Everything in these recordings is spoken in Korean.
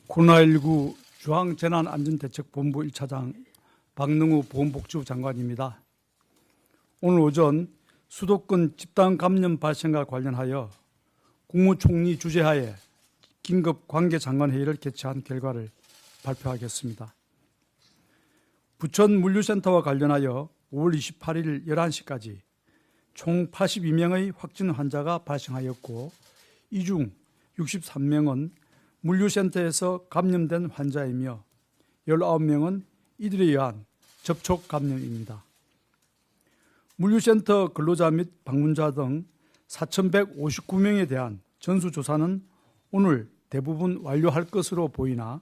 코로나19 중앙재난안전대책본부 1차장 박능우 보건복지부 장관입니다. 오늘 오전 수도권 집단 감염 발생과 관련하여 국무총리 주재하에 긴급 관계장관회의를 개최한 결과를 발표하겠습니다. 부천 물류센터와 관련하여 5월 28일 11시까지 총 82명의 확진 환자가 발생하였고 이 중 63명은 물류센터에서 감염된 환자이며 19명은 이들에 의한 접촉 감염입니다. 물류센터 근로자 및 방문자 등 4,159명에 대한 전수조사는 오늘 대부분 완료할 것으로 보이나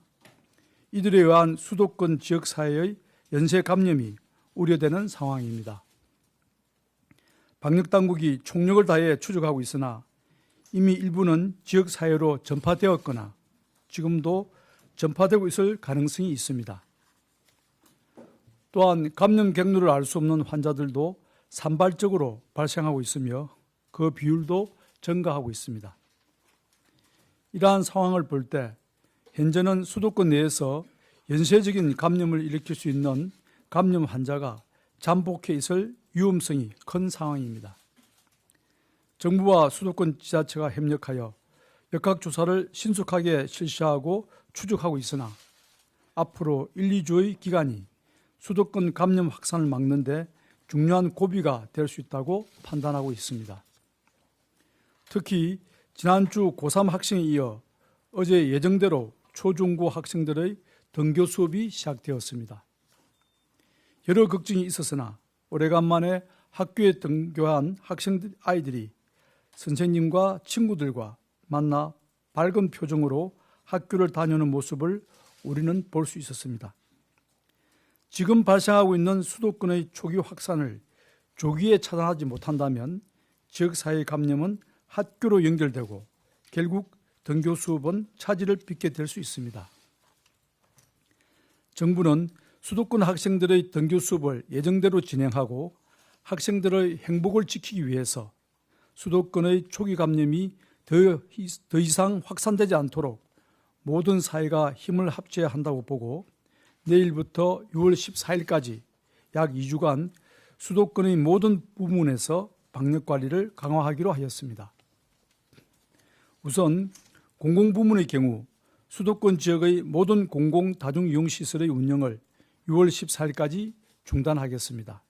이들에 의한 수도권 지역사회의 연쇄 감염이 우려되는 상황입니다. 방역당국이 총력을 다해 추적하고 있으나 이미 일부는 지역사회로 전파되었거나 지금도 전파되고 있을 가능성이 있습니다. 또한 감염 경로를 알 수 없는 환자들도 산발적으로 발생하고 있으며 그 비율도 증가하고 있습니다. 이러한 상황을 볼 때 현재는 수도권 내에서 연쇄적인 감염을 일으킬 수 있는 감염 환자가 잠복해 있을 위험성이 큰 상황입니다. 정부와 수도권 지자체가 협력하여 역학조사를 신속하게 실시하고 추적하고 있으나 앞으로 1, 2주의 기간이 수도권 감염 확산을 막는 데 중요한 고비가 될 수 있다고 판단하고 있습니다. 특히 지난주 고3 학생에 이어 어제 예정대로 초중고 학생들의 등교 수업이 시작되었습니다. 여러 걱정이 있었으나 오래간만에 학교에 등교한 아이들이 선생님과 친구들과 만나 밝은 표정으로 학교를 다니는 모습을 우리는 볼 수 있었습니다. 지금 발생하고 있는 수도권의 초기 확산을 조기에 차단하지 못한다면 지역사회 감염은 학교로 연결되고 결국 등교 수업은 차질을 빚게 될 수 있습니다. 정부는 수도권 학생들의 등교 수업을 예정대로 진행하고 학생들의 행복을 지키기 위해서 수도권의 초기 감염이 더 이상 확산되지 않도록 모든 사회가 힘을 합쳐야 한다고 보고 내일부터 6월 14일까지 약 2주간 수도권의 모든 부문에서 방역관리를 강화하기로 하였습니다. 우선 공공부문의 경우 수도권 지역의 모든 공공다중이용시설의 운영을 6월 14일까지 중단하겠습니다.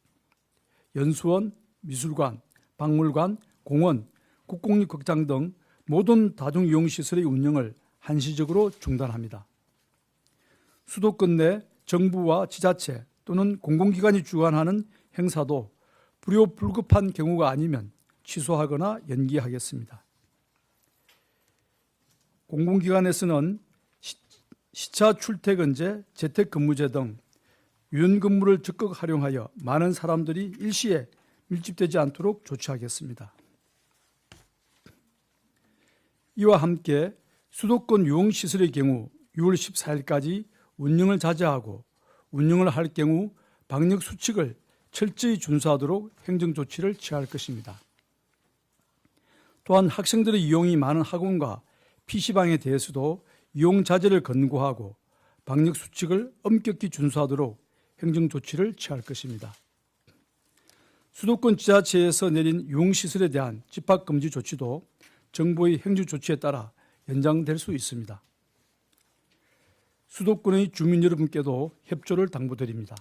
연수원, 미술관, 박물관, 공원, 국공립극장 등 모든 다중이용시설의 운영을 한시적으로 중단합니다. 수도권 내 정부와 지자체 또는 공공기관이 주관하는 행사도 불효불급한 경우가 아니면 취소하거나 연기하겠습니다. 공공기관에서는 시차 출퇴근제, 재택근무제 등 유연근무를 적극 활용하여 많은 사람들이 일시에 밀집되지 않도록 조치하겠습니다. 이와 함께 수도권 유흥시설의 경우 6월 14일까지 운영을 자제하고 운영을 할 경우 방역수칙을 철저히 준수하도록 행정조치를 취할 것입니다. 또한 학생들의 이용이 많은 학원과 PC방에 대해서도 이용 자제를 권고하고 방역수칙을 엄격히 준수하도록 행정조치를 취할 것입니다. 수도권 지자체에서 내린 유흥시설에 대한 집합금지 조치도 정부의 행정조치에 따라 연장될 수 있습니다. 수도권의 주민 여러분께도 협조를 당부드립니다.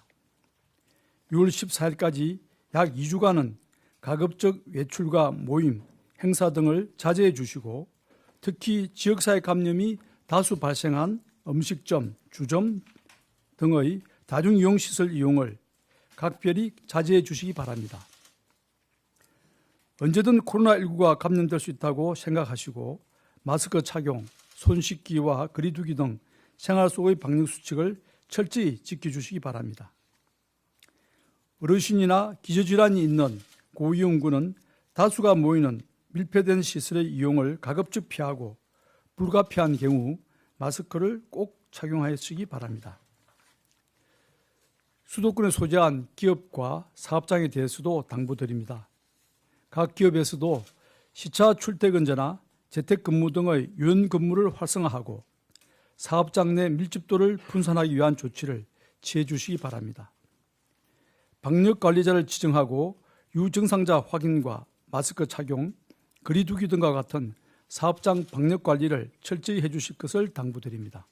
6월 14일까지 약 2주간은 가급적 외출과 모임, 행사 등을 자제해 주시고 특히 지역사회 감염이 다수 발생한 음식점, 주점 등의 다중이용시설 이용을 각별히 자제해 주시기 바랍니다. 언제든 코로나19가 감염될 수 있다고 생각하시고 마스크 착용, 손 씻기와 거리 두기 등 생활 속의 방역수칙을 철저히 지켜주시기 바랍니다. 어르신이나 기저질환이 있는 고위험군은 다수가 모이는 밀폐된 시설의 이용을 가급적 피하고 불가피한 경우 마스크를 꼭 착용하시기 바랍니다. 수도권에 소재한 기업과 사업장에 대해서도 당부드립니다. 각 기업에서도 시차 출퇴근제나 재택근무 등의 유연근무를 활성화하고 사업장 내 밀집도를 분산하기 위한 조치를 취해 주시기 바랍니다. 방역관리자를 지정하고 유증상자 확인과 마스크 착용, 거리두기 등과 같은 사업장 방역관리를 철저히 해주실 것을 당부드립니다.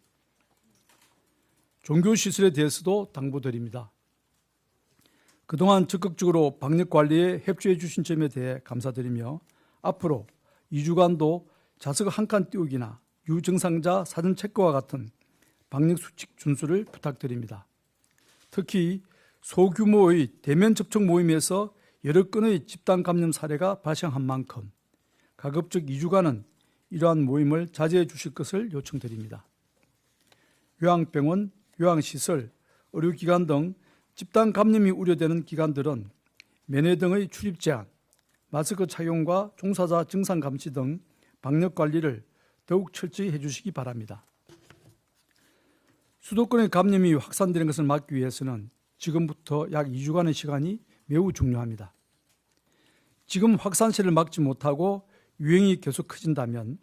종교시설에 대해서도 당부드립니다. 그동안 적극적으로 방역관리에 협조해 주신 점에 대해 감사드리며 앞으로 2주간도 좌석 한 칸 띄우기나 유증상자 사전 체크와 같은 방역수칙 준수를 부탁드립니다. 특히 소규모의 대면 접촉 모임에서 여러 건의 집단 감염 사례가 발생한 만큼 가급적 2주간은 이러한 모임을 자제해 주실 것을 요청드립니다. 요양병원, 요양시설, 의료기관 등 집단 감염이 우려되는 기관들은 면회 등의 출입 제한, 마스크 착용과 종사자 증상 감시 등 방역 관리를 더욱 철저히 해주시기 바랍니다. 수도권의 감염이 확산되는 것을 막기 위해서는 지금부터 약 2주간의 시간이 매우 중요합니다. 지금 확산세를 막지 못하고 유행이 계속 커진다면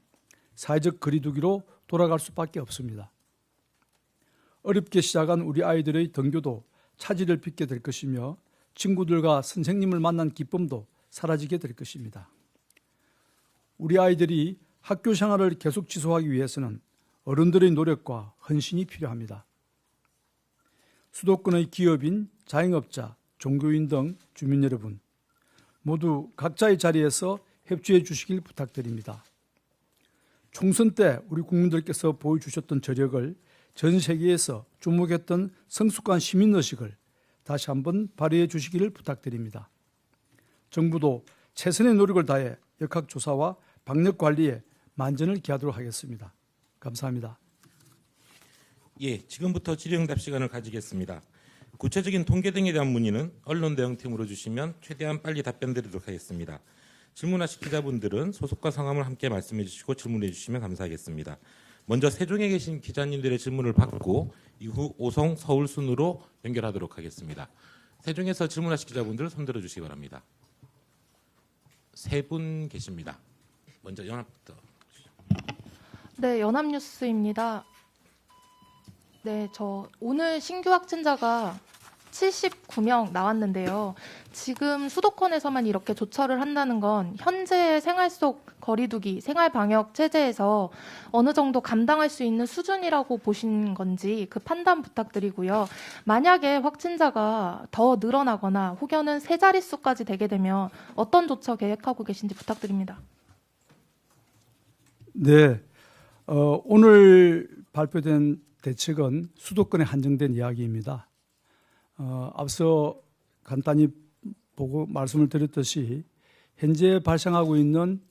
사회적 거리두기로 돌아갈 수밖에 없습니다. 어렵게 시작한 우리 아이들의 등교도 차질을 빚게 될 것이며 친구들과 선생님을 만난 기쁨도 사라지게 될 것입니다. 우리 아이들이 학교 생활을 계속 지속하기 위해서는 어른들의 노력과 헌신이 필요합니다. 수도권의 기업인, 자영업자, 종교인 등 주민 여러분 모두 각자의 자리에서 협조해 주시길 부탁드립니다. 총선 때 우리 국민들께서 보여주셨던 저력을 전 세계에서 주목했던 성숙한 시민의식을 다시 한번 발휘해 주시기를 부탁드립니다. 정부도 최선의 노력을 다해 역학조사와 방역관리에 만전을 기하도록 하겠습니다. 감사합니다. 예, 지금부터 질의응답 시간을 가지겠습니다. 구체적인 통계 등에 대한 문의는 언론 대응팀으로 주시면 최대한 빨리 답변드리도록 하겠습니다. 질문하실 기자분들은 소속과 성함을 함께 말씀해 주시고 질문해 주시면 감사하겠습니다. 먼저 세종에 계신 기자님들의 질문을 받고 이후 오송, 서울 순으로 연결하도록 하겠습니다. 세종에서 질문하실 기자분들 손들어 주시기 바랍니다. 세 분 계십니다. 먼저 연합부터. 네, 연합뉴스입니다. 네, 저 오늘 신규 확진자가 79명 나왔는데요. 지금 수도권에서만 이렇게 조처를 한다는 건 현재 생활 속 거리두기, 생활 방역 체제에서 어느 정도 감당할 수 있는 수준이라고 보신 건지 그 판단 부탁드리고요. 만약에 확진자가 더 늘어나거나 혹여는 세 자릿수까지 되게 되면 어떤 조처 계획하고 계신지 부탁드립니다. 네, 오늘 발표된 대책은 수도권에 한정된 이야기입니다. 앞서 간단히 보고 말씀을 드렸듯이 현재 발생하고 있는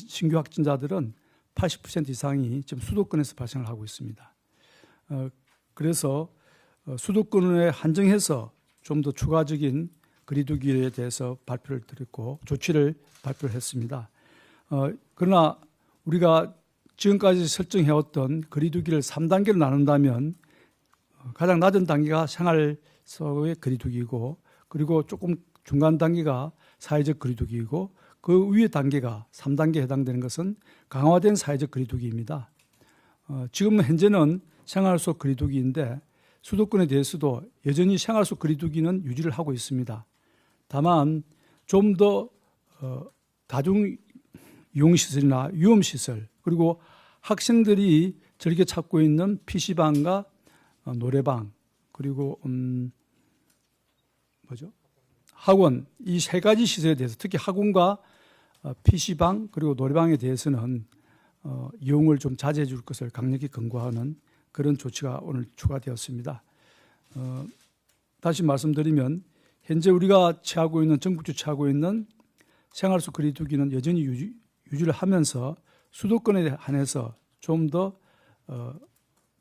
신규 확진자들은 80% 이상이 지금 수도권에서 발생을 하고 있습니다. 그래서 수도권에 한정해서 좀 더 추가적인 거리두기에 대해서 발표를 드렸고 조치를 발표를 했습니다. 그러나 우리가 지금까지 설정해왔던 거리두기를 3단계로 나눈다면 가장 낮은 단계가 생활 속의 거리두기이고 그리고 조금 중간 단계가 사회적 거리두기이고 그 위의 단계가 3단계에 해당되는 것은 강화된 사회적 거리두기입니다. 지금 현재는 생활 속 거리두기인데 수도권에 대해서도 여전히 생활 속 거리두기는 유지를 하고 있습니다. 다만 좀 더 다중 이용시설이나 위험시설 그리고 학생들이 즐겨 찾고 있는 PC방과 노래방 그리고 학원 이 세 가지 시설에 대해서 특히 학원과 PC방 그리고 노래방에 대해서는 이용을 좀 자제해 줄 것을 강력히 권고하는 그런 조치가 오늘 추가되었습니다. 다시 말씀드리면 현재 우리가 취하고 있는 정부주 취하고 있는 생활 속 거리두기는 여전히 유지를 하면서 수도권에 한해서 좀 더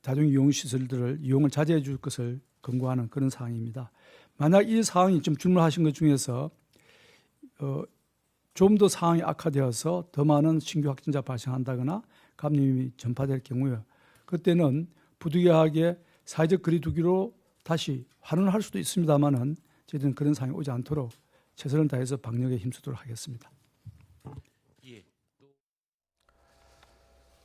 다중 이용 시설들을 이용을 자제해 줄 것을 권고하는 그런 사항입니다. 만약 이 상황이 지금 질문하신 것 중에서 좀 더 상황이 악화되어서 더 많은 신규 확진자 발생한다거나 감염이 전파될 경우에 그때는 부득이하게 사회적 거리두기로 다시 환원할 수도 있습니다만은 저희들은 그런 상황이 오지 않도록 최선을 다해서 방역에 힘쓰도록 하겠습니다.